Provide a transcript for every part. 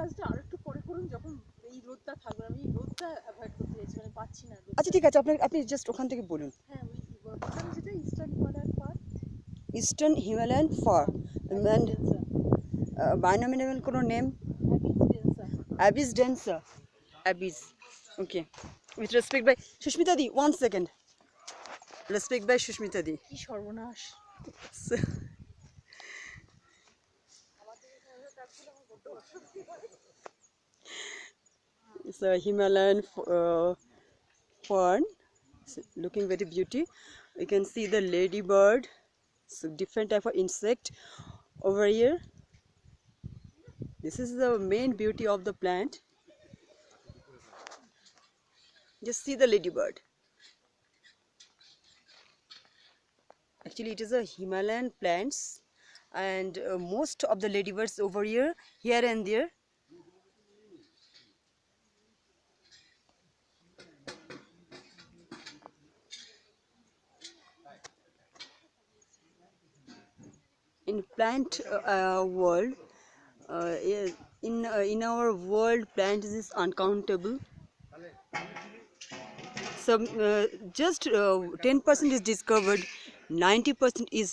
কাজটা আরেকটু পরে করুন, যখন এই রোদটা থাকবে। আমি রোদটা অ্যাভয়েড করতে চাইছি, মানে পাচ্ছি না। আচ্ছা ঠিক আছে, আপনি জাস্ট ওখান থেকে বলুন। হ্যাঁ, ওই বললাম যেটা eastern Himalayan fir, eastern Himalayan fir and binomial কোনো name? Abyss densa. Abyss. Okay. With respect by Shushmita di, 1 second. Respect by Shushmita di. কি সর্বনাশ। It's a Himalayan fern. It's looking very beauty. You can see the ladybird. So different type of insect over here. This is the main beauty of the plant. Just see the ladybird. Actually it is a Himalayan plants, and most of the ladybirds over here and there. In plant world, in our world, plants is uncountable. Some just 10% is discovered, 90% is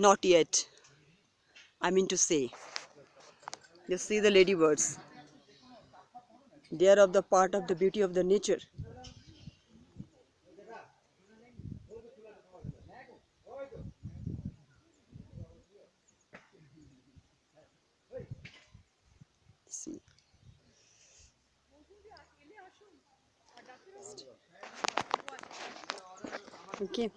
not yet. I mean to say, just see the ladybirds. They are of the part of the beauty of the nature. See. Okay.